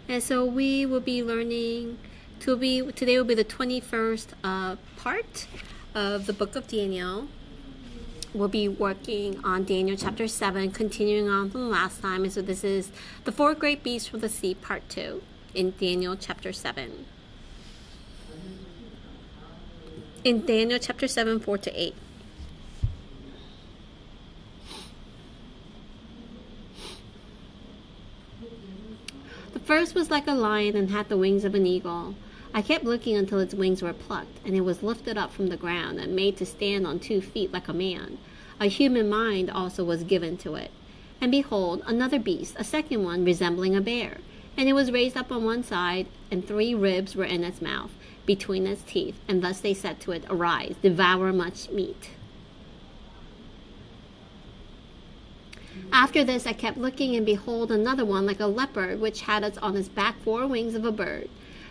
And so we will be learning today will be the 21st part of the book of Daniel. We'll be working on Daniel chapter 7, continuing on from the last time. And so this is the 4 great beasts from the sea, part 2, in Daniel chapter 7. In Daniel chapter 7, 4-8. The first was like a lion and had the wings of an eagle. I kept looking until its wings were plucked, and it was lifted up from the ground and made to stand on 2 feet like a man. A human mind also was given to it. And behold, another beast, a second one, resembling a bear. And it was raised up on one side, and 3 ribs were in its mouth, between its teeth. And thus they said to it, Arise, devour much meat. After this I kept looking, and behold, another one like a leopard, which had on its back 4 wings of a bird.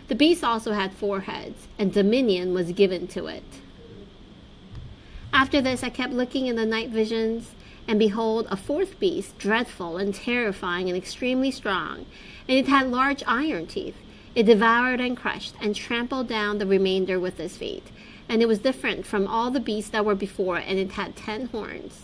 The beast also had 4 heads, and dominion was given to it. After this I kept looking in the night visions, and behold, a 4th beast, dreadful and terrifying and extremely strong, and it had large iron teeth. It devoured and crushed, and trampled down the remainder with its feet. And it was different from all the beasts that were before, and it had 10 horns.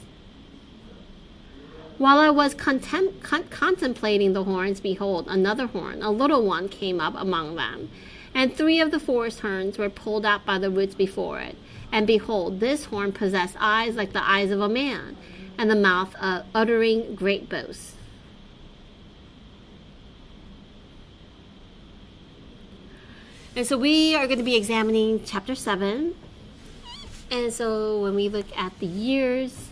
While I was contemplating the horns, behold, another horn, a little one, came up among them. And 3 of the 4 horns were pulled out by the roots before it. And behold, this horn possessed eyes like the eyes of a man, and the mouth uttering great boasts. And so we are going to be examining chapter 7. And so when we look at the years,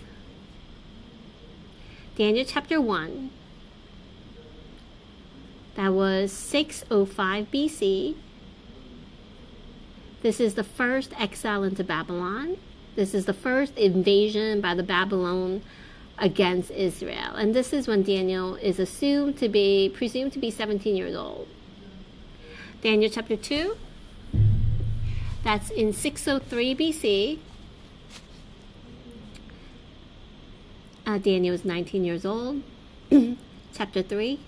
Daniel chapter 1, that was 605 BC. This is the first exile into Babylon. This is the first invasion by the Babylon against Israel. And this is when Daniel is presumed to be 17 years old. Daniel chapter 2, that's in 603 BC. Daniel is 19 years old. Chapter 3.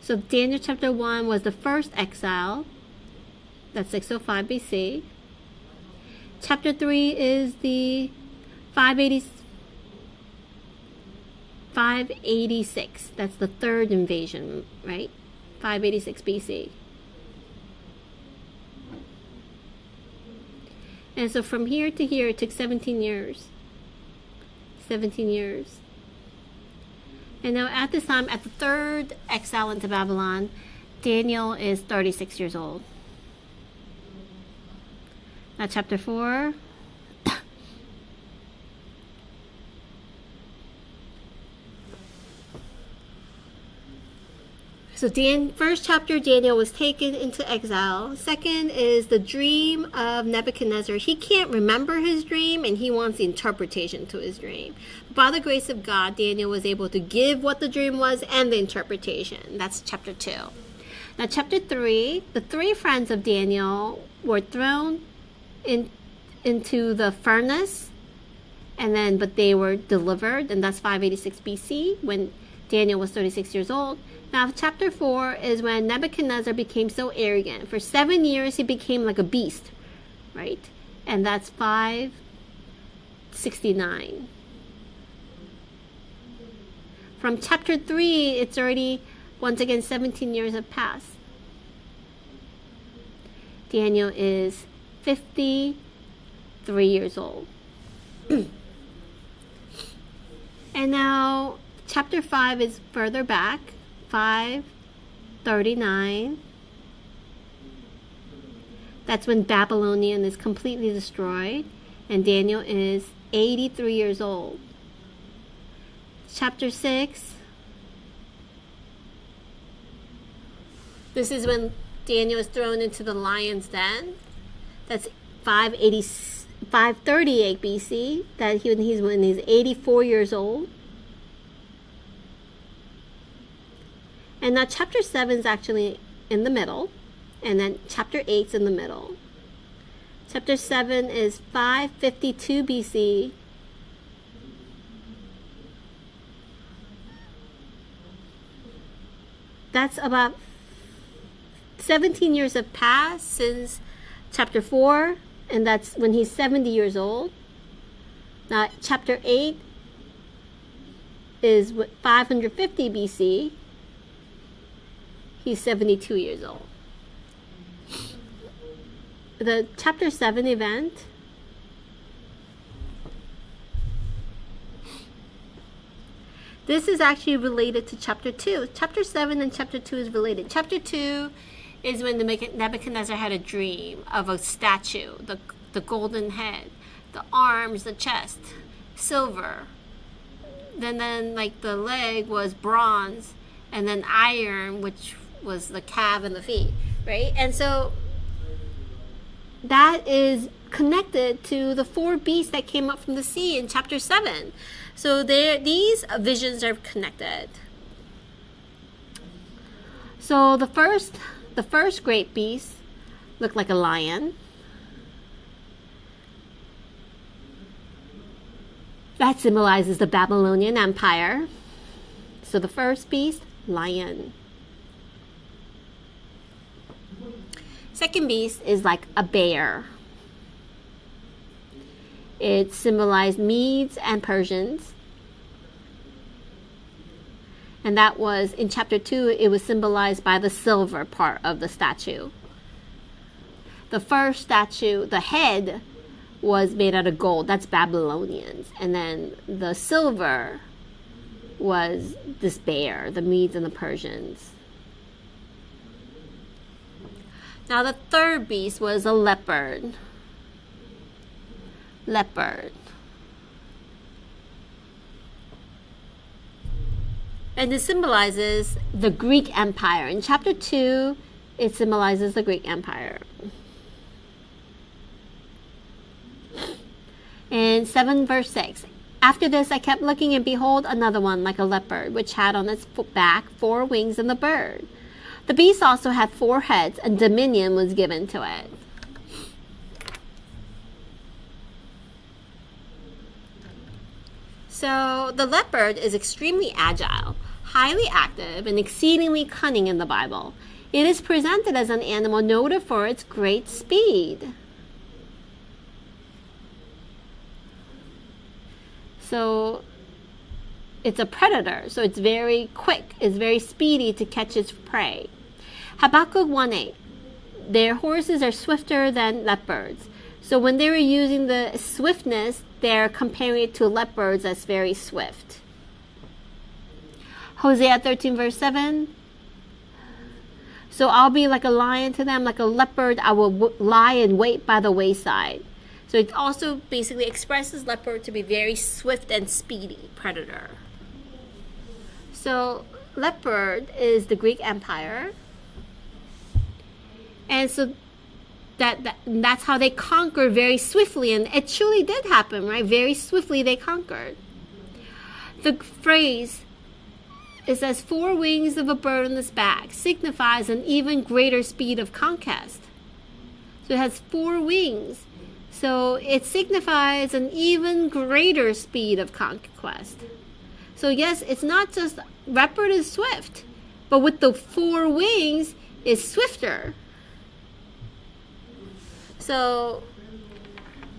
So Daniel chapter 1 was the first exile. That's 605 BC. Chapter 3 is the 586. That's the 3rd invasion, right? 586 BC. And so from here to here, it took 17 years. 17 years. And now at this time, at the 3rd exile into Babylon, Daniel is 36 years old. Now chapter 4. So first chapter, Daniel was taken into exile. Second is the dream of Nebuchadnezzar. He can't remember his dream, and he wants the interpretation to his dream. By the grace of God, Daniel was able to give what the dream was and the interpretation. That's chapter 2. Now chapter 3, the 3 friends of Daniel were thrown into the furnace, but they were delivered, and that's 586 BC when Daniel was 36 years old. Now, chapter 4 is when Nebuchadnezzar became so arrogant. For 7 years, he became like a beast, right? And that's 569. From chapter 3, it's already, once again, 17 years have passed. Daniel is 53 years old. And now, chapter 5 is further back. 539. That's when Babylonian is completely destroyed, and Daniel is 83 years old. Chapter 6. This is when Daniel is thrown into the lion's den. That's 538 BC. When he's 84 years old. And now chapter 7 is actually in the middle. And then chapter 8 is in the middle. Chapter 7 is 552 BC. that's about 17 years have passed since chapter 4, and that's when he's 70 years old. Now, chapter 8 is 550 BC. He's 72 years old. The chapter 7 event this is actually related to chapter 2. Chapter 7 and chapter 2 is related. Chapter 2 is when Nebuchadnezzar had a dream of a statue, the golden head, the arms, the chest, silver. Then like the leg was bronze, and then iron, which was the calf and the feet, right? And so that is connected to the 4 beasts that came up from the sea in chapter 7. So these visions are connected. So the first great beast looked like a lion. That symbolizes the Babylonian Empire. So the first beast, lion. Second beast is like a bear. It symbolized Medes and Persians. And that was, in chapter 2, it was symbolized by the silver part of the statue. The first statue, the head, was made out of gold. That's Babylonians. And then the silver was this bear, the Medes and the Persians. Now the third beast was a leopard. And it symbolizes the Greek Empire. In chapter 2, it symbolizes the Greek Empire. In 7 verse 6, after this I kept looking, and behold, another one like a leopard, which had on its back 4 wings and the bird. The beast also had 4 heads, and dominion was given to it. So the leopard is extremely agile, highly active, and exceedingly cunning in the Bible. It is presented as an animal noted for its great speed. So it's a predator, so it's very quick, it's very speedy to catch its prey. Habakkuk 1:8, their horses are swifter than leopards. So when they were using the swiftness, they're comparing it to leopards as very swift. Hosea 13 verse 7, so I'll be like a lion to them, like a leopard, I will lie in wait by the wayside. So it also basically expresses leopard to be very swift and speedy predator. So leopard is the Greek Empire. And so that's how they conquered very swiftly. And it truly did happen, right? Very swiftly they conquered. The phrase, it says 4 wings of a bird on its back, signifies an even greater speed of conquest. So it has 4 wings. So it signifies an even greater speed of conquest. So yes, it's not just leopard is swift, but with the 4 wings, it's swifter. So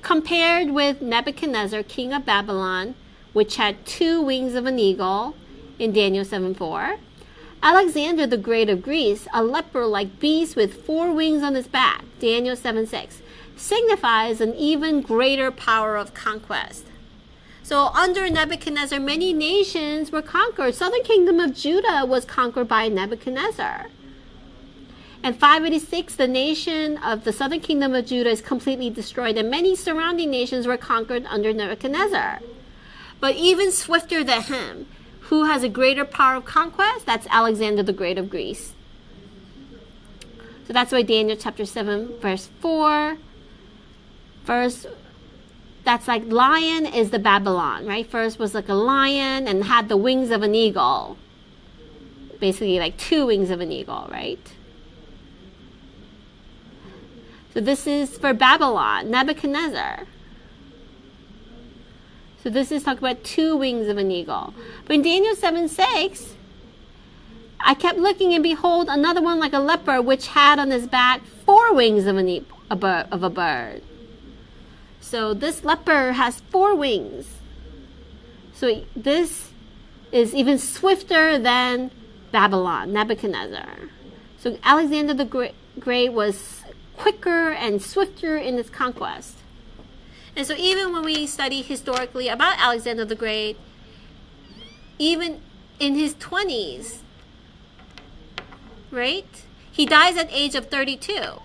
compared with Nebuchadnezzar, king of Babylon, which had 2 wings of an eagle in Daniel 7:4, Alexander the Great of Greece, a leopard-like beast with 4 wings on his back, Daniel 7:6, signifies an even greater power of conquest. So under Nebuchadnezzar, many nations were conquered. Southern kingdom of Judah was conquered by Nebuchadnezzar. In 586, the nation of the southern kingdom of Judah is completely destroyed, and many surrounding nations were conquered under Nebuchadnezzar. But even swifter than him, who has a greater power of conquest? That's Alexander the Great of Greece. So that's why Daniel chapter 7, verse 4, that's like lion is the Babylon, right? First was like a lion and had the wings of an eagle. Basically like 2 wings of an eagle, right? So this is for Babylon, Nebuchadnezzar. So this is talking about 2 wings of an eagle. But in Daniel 7:6, I kept looking, and behold, another one like a leopard, which had on his back 4 wings of a bird. So this leopard has 4 wings. So this is even swifter than Babylon, Nebuchadnezzar. So Alexander the Great was quicker and swifter in its conquest. And so even when we study historically about Alexander the Great, even in his 20s, right? He dies at the age of 32.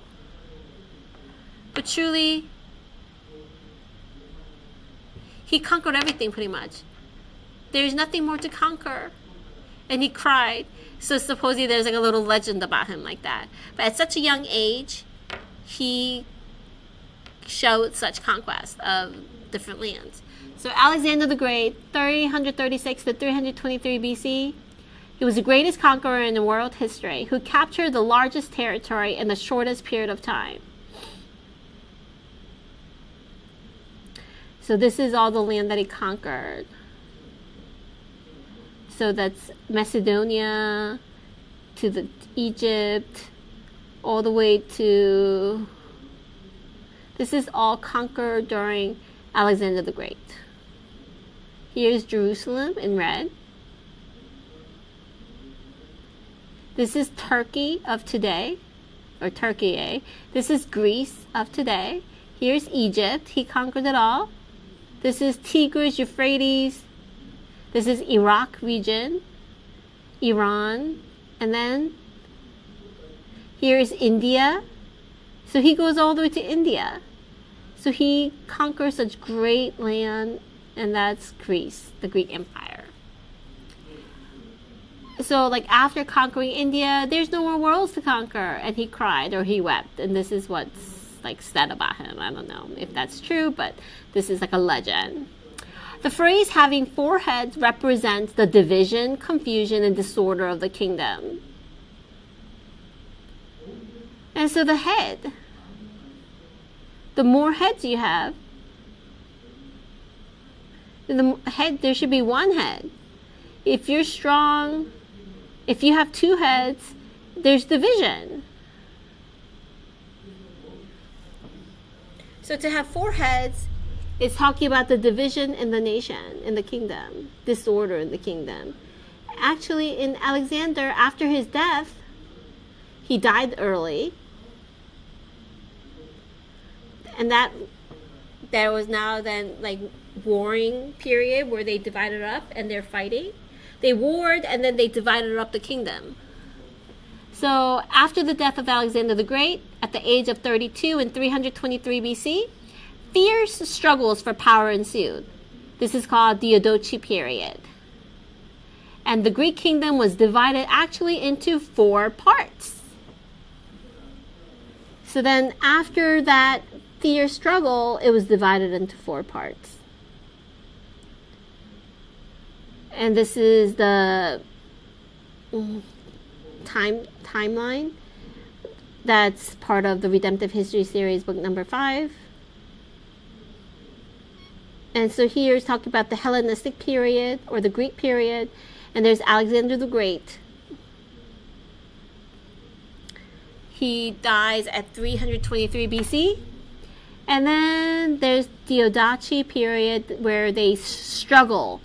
But truly, he conquered everything pretty much. There's nothing more to conquer. And he cried. So supposedly there's like a little legend about him like that. But at such a young age, he showed such conquest of different lands. So Alexander the Great, 336 to 323 BC, he was the greatest conqueror in the world history, who captured the largest territory in the shortest period of time. So this is all the land that he conquered. So that's Macedonia to the Egypt, all the way to... This is all conquered during Alexander the Great. Here's Jerusalem in red. This is Turkey of today, or Turkey, eh? This is Greece of today. Here's Egypt. He conquered it all. This is Tigris, Euphrates. This is Iraq region, Iran, and then here is India. So he goes all the way to India. So he conquers such great land, and that's Greece, the Greek Empire. So like after conquering India, there's no more worlds to conquer, and he cried or he wept, and this is what's like said about him. I don't know if that's true, but this is like a legend. The phrase having 4 heads represents the division, confusion, and disorder of the kingdom. And so the head, the more heads you have, there should be 1 head. If you're strong, if you have 2 heads, there's division. So to have 4 heads is talking about the division in the nation, in the kingdom, disorder in the kingdom. Actually, in Alexander, after his death, he died early. And that there was now then like warring period where they divided up and they're fighting. They warred and then they divided up the kingdom. So after the death of Alexander the Great, at the age of 32 in 323 BC, fierce struggles for power ensued. This is called the Eudochi period. And the Greek kingdom was divided actually into 4 parts. So then after that fierce struggle, it was divided into 4 parts. And this is the timeline that's part of the Redemptive History Series, book number 5. And so here is talking about the Hellenistic period, or the Greek period, and there's Alexander the Great. He dies at 323 BC. And then there's the Eudochi period, where they struggle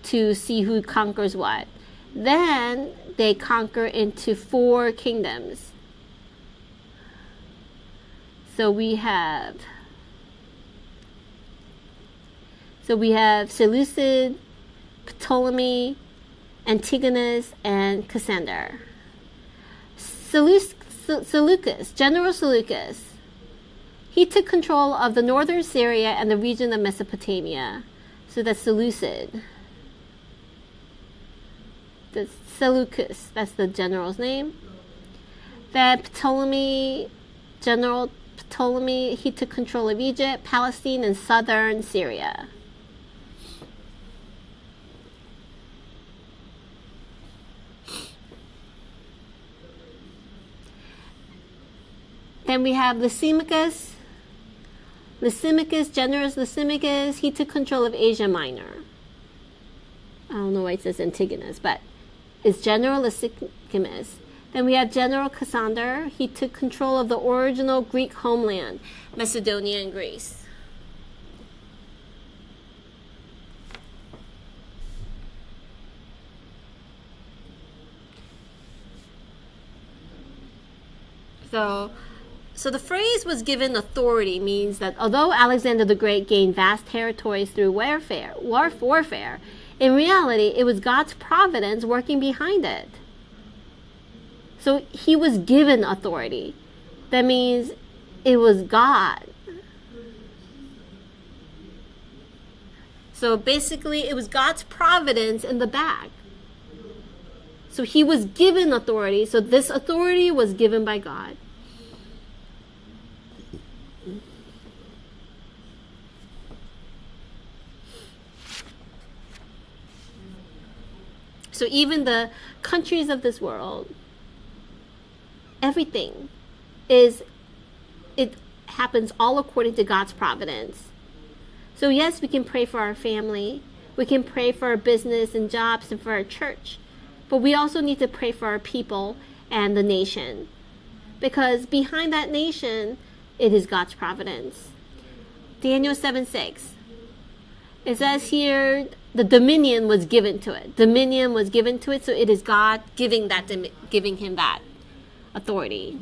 to see who conquers what. Then they conquer into 4 kingdoms. So we have Seleucid, Ptolemy, Antigonus, and Cassander. Seleucus, General Seleucus, he took control of the northern Syria and the region of Mesopotamia. So that's Seleucid. That's Seleucus, that's the general's name. Then Ptolemy, General Ptolemy, he took control of Egypt, Palestine, and southern Syria. Then we have Lysimachus, General Lysimachus, he took control of Asia Minor. I don't know why it says Antigonus, but is General Lysimachus. Then we have General Cassander. He took control of the original Greek homeland, Macedonia and Greece. So the phrase was given authority means that although Alexander the Great gained vast territories through warfare, in reality, it was God's providence working behind it. So he was given authority. That means it was God. So basically, it was God's providence in the back. So he was given authority. So this authority was given by God. So even the countries of this world, everything it happens all according to God's providence. So yes, we can pray for our family. We can pray for our business and jobs and for our church. But we also need to pray for our people and the nation. Because behind that nation, it is God's providence. Daniel 7:6. It says here, the dominion was given to it. Dominion was given to it, so it is God giving him that authority.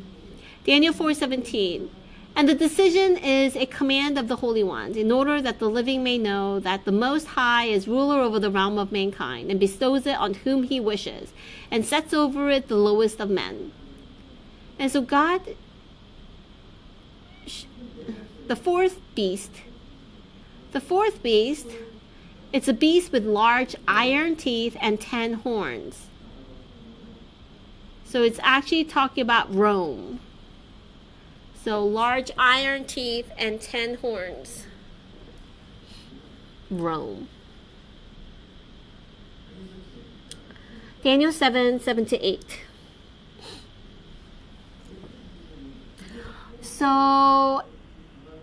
Daniel 4:17. And the decision is a command of the holy ones, in order that the living may know that the Most High is ruler over the realm of mankind, and bestows it on whom he wishes, and sets over it the lowest of men. And so God, the fourth beast, it's a beast with large iron teeth and 10 horns. So it's actually talking about Rome. So large iron teeth and 10 horns. Rome. Daniel 7:7-8. So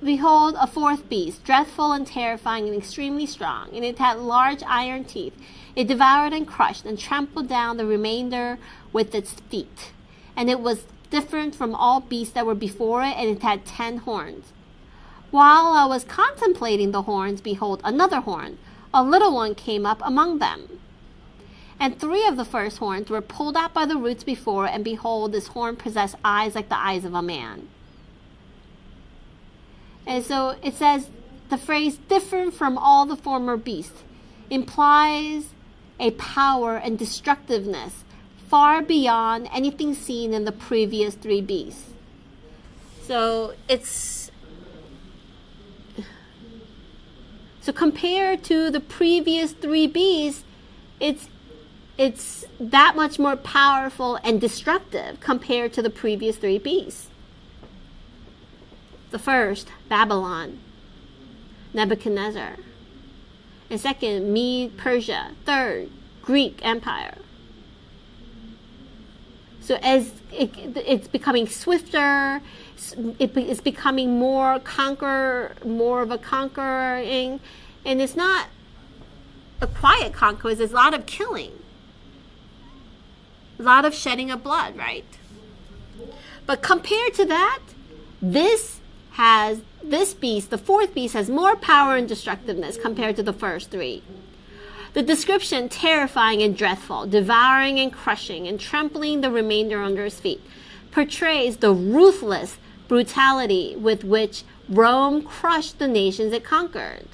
behold, a fourth beast, dreadful and terrifying and extremely strong, and it had large iron teeth. It devoured and crushed and trampled down the remainder with its feet. And it was different from all beasts that were before it, and it had 10 horns. While I was contemplating the horns, behold, another horn, a little one, came up among them. And 3 of the first horns were pulled out by the roots before, and behold, this horn possessed eyes like the eyes of a man. And so it says the phrase different from all the former beasts implies a power and destructiveness far beyond anything seen in the previous 3 beasts. So compared to the previous 3 beasts, it's that much more powerful and destructive compared to the previous 3 beasts. The first, Babylon, Nebuchadnezzar. And second, Mede, Persia. Third, Greek Empire. So as it's becoming swifter, it's becoming more of a conquering, and it's not a quiet conquest. There's a lot of killing, a lot of shedding of blood, right? But compared to that, this beast, the fourth beast, has more power and destructiveness compared to the first 3. The description, terrifying and dreadful, devouring and crushing and trampling the remainder under his feet, portrays the ruthless brutality with which Rome crushed the nations it conquered.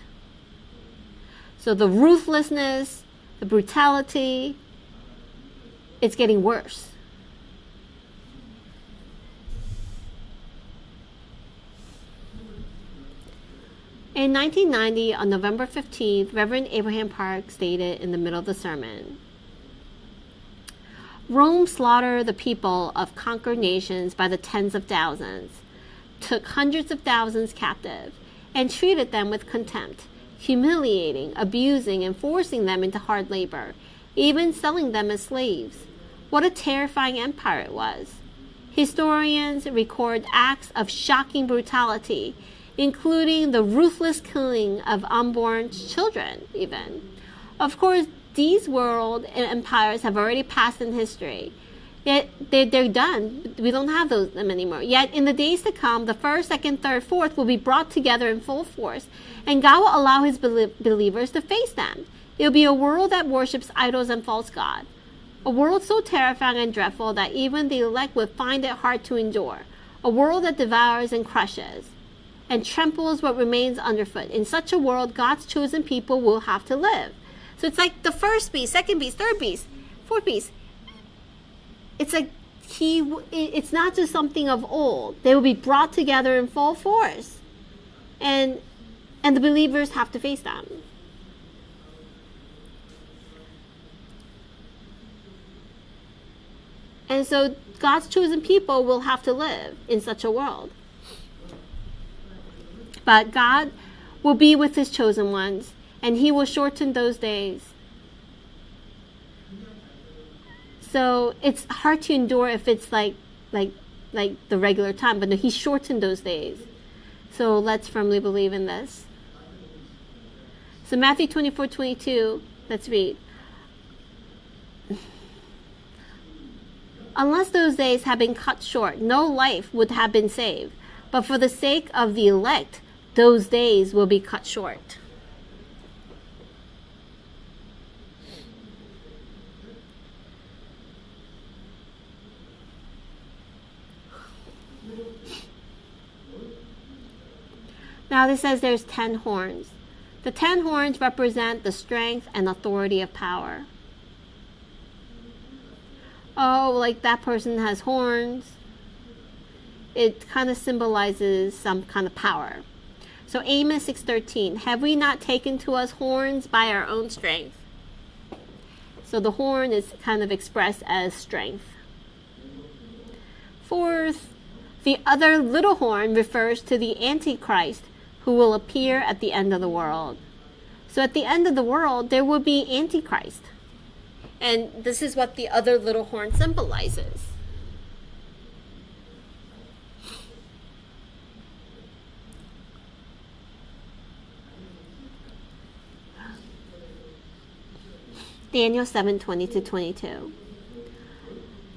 So the ruthlessness, the brutality, it's getting worse. In 1990, on November 15th, Reverend Abraham Park stated in the middle of the sermon, Rome slaughtered the people of conquered nations by the tens of thousands, took hundreds of thousands captive, and treated them with contempt, humiliating, abusing, and forcing them into hard labor, even selling them as slaves. What a terrifying empire it was. Historians record acts of shocking brutality, including the ruthless killing of unborn children, even. Of course, these world empires have already passed in history. Yet they're done. We don't have them anymore. Yet in the days to come, the first, second, third, fourth will be brought together in full force, and God will allow his believers to face them. It will be a world that worships idols and false gods. A world so terrifying and dreadful that even the elect would find it hard to endure. A world that devours and crushes and tramples what remains underfoot. In such a world, God's chosen people will have to live. So it's like the first beast, second beast, third beast, fourth beast. It's like it's not just something of old. They will be brought together in full force. And the believers have to face them. And so God's chosen people will have to live in such a world. But God will be with his chosen ones, and he will shorten those days. So it's hard to endure if it's like the regular time, but no, he shortened those days. So let's firmly believe in this. So Matthew 24:22, let's read. Unless those days had been cut short, no life would have been saved. But for the sake of the elect, those days will be cut short. Now this says there's 10 horns. The 10 horns represent the strength and authority of power. Oh, like that person has horns. It kind of symbolizes some kind of power. So Amos 6:13, have we not taken to us horns by our own strength? So the horn is kind of expressed as strength. Fourth, the other little horn refers to the Antichrist, who will appear at the end of the world. So at the end of the world, there will be Antichrist. And this is what the other little horn symbolizes. Daniel 7:20-22.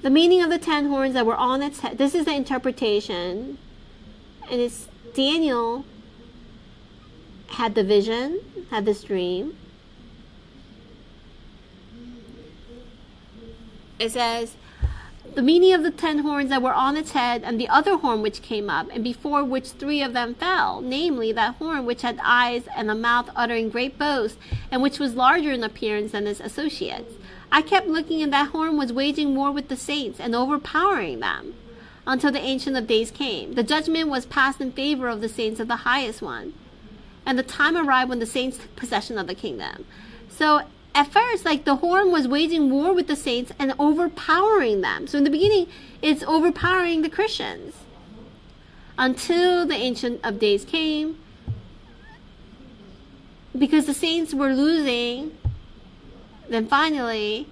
The meaning of the 10 horns that were on its head. This is the interpretation. And it's Daniel had the vision, had this dream. It says, the meaning of the 10 horns that were on its head, and the other horn which came up, and before which 3 of them fell, namely that horn which had eyes and a mouth uttering great boasts, and which was larger in appearance than its associates. I kept looking, and that horn was waging war with the saints and overpowering them, until the Ancient of Days came. The judgment was passed in favor of the saints of the highest one, and the time arrived when the saints took possession of the kingdom. So at first, like, the horn was waging war with the saints and overpowering them. So in the beginning, it's overpowering the Christians. Until the Ancient of Days came, because the saints were losing, then finally,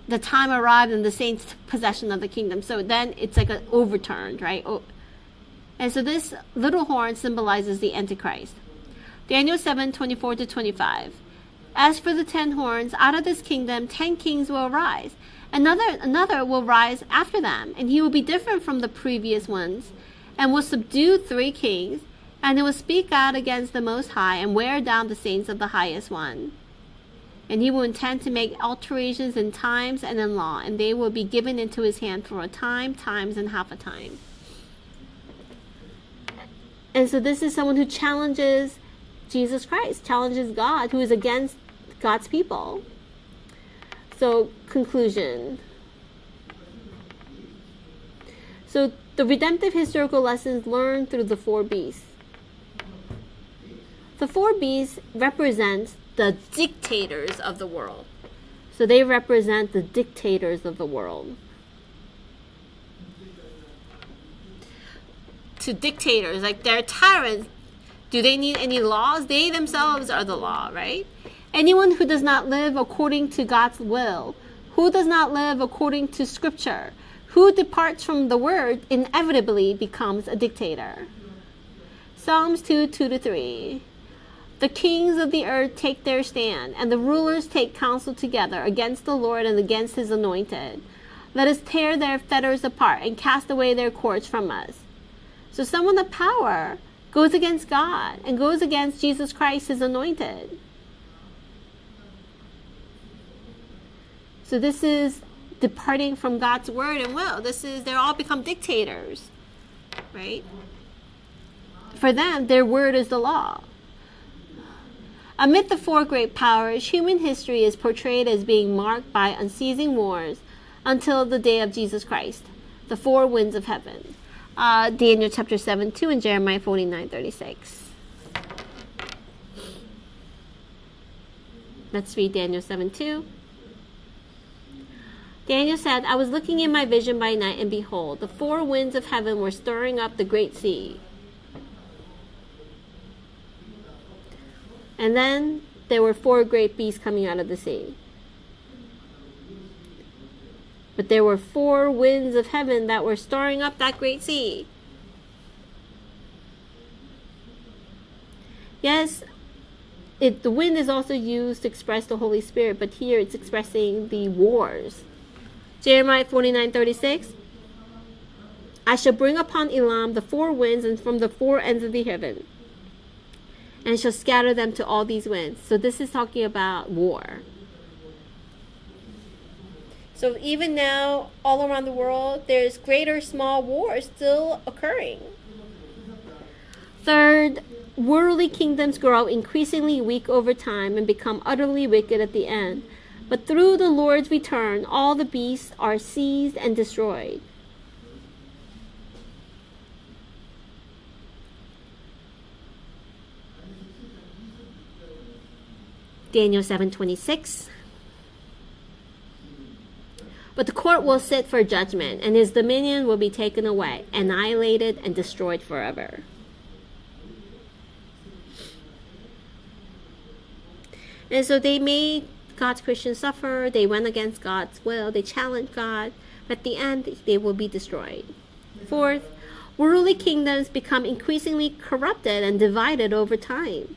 the time arrived and the saints took possession of the kingdom. So then it's like an overturned, right? And so this little horn symbolizes the Antichrist. Daniel 7:24-25. As for the 10 horns, out of this kingdom 10 kings will arise. Another will rise after them, and he will be different from the previous ones, and will subdue 3 kings, and it will speak out against the Most High, and wear down the saints of the highest one. And he will intend to make alterations in times and in law, and they will be given into his hand for a time, times, and half a time. And so this is someone who challenges Jesus Christ, challenges God, who is against God's people. So, conclusion. So, the redemptive historical lessons learned through the 4 beasts. The 4 beasts represent the dictators of the world. So, they represent the dictators of the world. To dictators, like they're tyrants, do they need any laws? They themselves are the law, right? Anyone who does not live according to God's will, who does not live according to Scripture, who departs from the word, inevitably becomes a dictator. Psalms 2:2-3. The kings of the earth take their stand, and the rulers take counsel together against the Lord and against his anointed. Let us tear their fetters apart and cast away their cords from us. So someone of power goes against God and goes against Jesus Christ, his anointed. So this is departing from God's word and will. They're all become dictators, right? For them, their word is the law. Amid the four great powers, human history is portrayed as being marked by unceasing wars until the day of Jesus Christ, the four winds of heaven. Daniel chapter 7:2 and Jeremiah 49:36. Let's read Daniel 7:2. Daniel said, I was looking in my vision by night, and behold, the four winds of heaven were stirring up the great sea. And then there were four great beasts coming out of the sea. But there were four winds of heaven that were stirring up that great sea. Yes, the wind is also used to express the Holy Spirit, but here it's expressing the wars. Jeremiah 49:36. I shall bring upon Elam the four winds and from the four ends of the heaven, and shall scatter them to all these winds. So this is talking about war. So even now, all around the world, there's great or small wars still occurring. Third, worldly kingdoms grow increasingly weak over time and become utterly wicked at the end. But through the Lord's return, all the beasts are seized and destroyed. Daniel 7:26. But the court will sit for judgment, and his dominion will be taken away, annihilated, and destroyed forever. And so they made God's Christians suffer. They went against God's will. They challenged God. But at the end, they will be destroyed. Fourth, worldly kingdoms become increasingly corrupted and divided over time.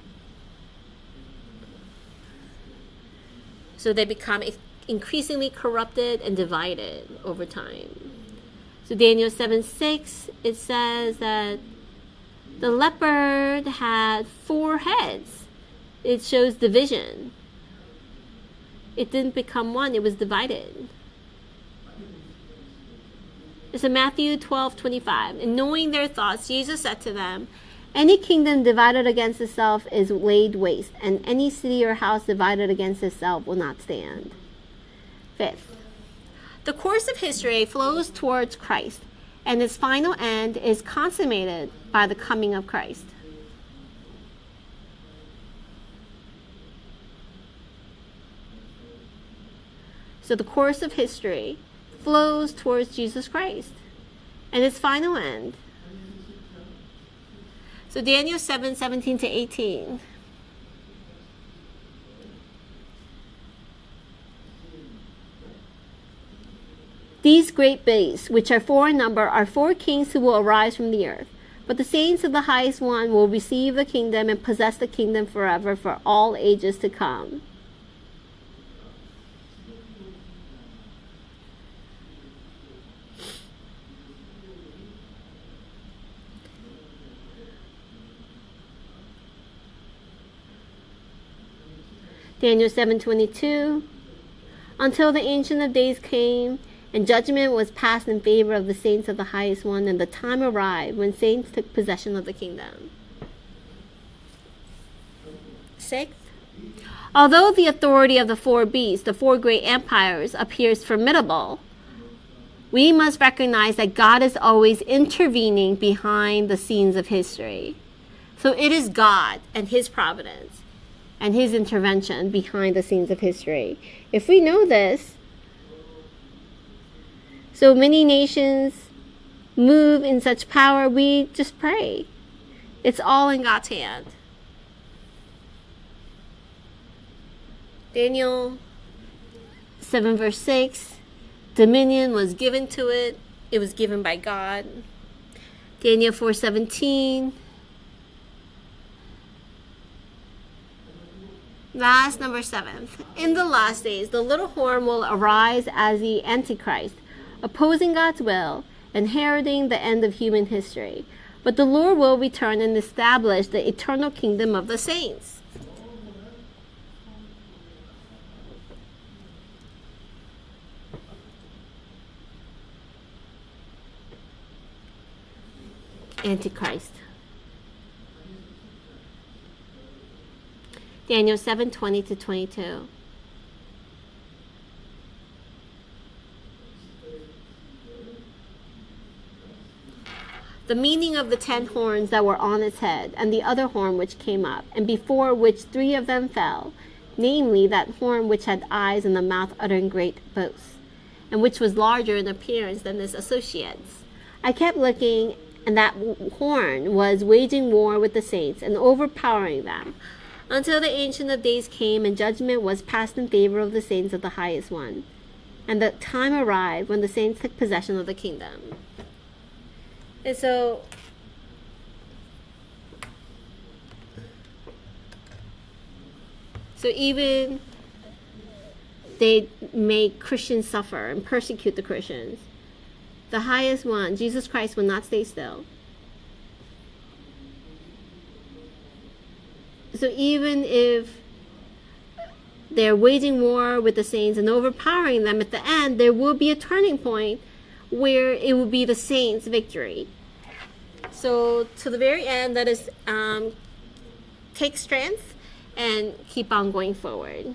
So they become increasingly corrupted and divided over time. So Daniel 7:6, it says that the leopard had 4 heads. It shows division. It didn't become one, it was divided. So Matthew 12:25, and knowing their thoughts, Jesus said to them, any kingdom divided against itself is laid waste, and any city or house divided against itself will not stand. Fifth, the course of history flows towards Christ, and its final end is consummated by the coming of Christ. So the course of history flows towards Jesus Christ and its final end. So Daniel 7:17-18. These great beasts, which are 4 in number, are 4 kings who will arise from the earth. But the saints of the highest one will receive the kingdom and possess the kingdom forever for all ages to come. Daniel 7:22. Until the Ancient of Days came, and judgment was passed in favor of the saints of the highest one, and the time arrived when saints took possession of the kingdom. 6. Although the authority of the 4 beasts, the 4 great empires, appears formidable, we must recognize that God is always intervening behind the scenes of history. So it is God and His providence and His intervention behind the scenes of history. If we know this, so many nations move in such power, we just pray. It's all in God's hand. Daniel 7 verse 6, dominion was given to it. It was given by God. Daniel 4:17, Last, number 7. In the last days, the little horn will arise as the Antichrist, opposing God's will and heralding the end of human history. But the Lord will return and establish the eternal kingdom of the saints. Antichrist. Daniel 7:20-22. The meaning of the 10 horns that were on its head, and the other horn which came up, and before which 3 of them fell, namely that horn which had eyes and the mouth uttering great boasts, and which was larger in appearance than its associates. I kept looking, and that horn was waging war with the saints and overpowering them, until the Ancient of Days came and judgment was passed in favor of the saints of the highest one. And the time arrived when the saints took possession of the kingdom. And so even they make Christians suffer and persecute the Christians, the highest one, Jesus Christ, will not stay still. So even if they're waging war with the saints and overpowering them, at the end there will be a turning point where it will be the saints' victory. So to the very end, let us take strength and keep on going forward.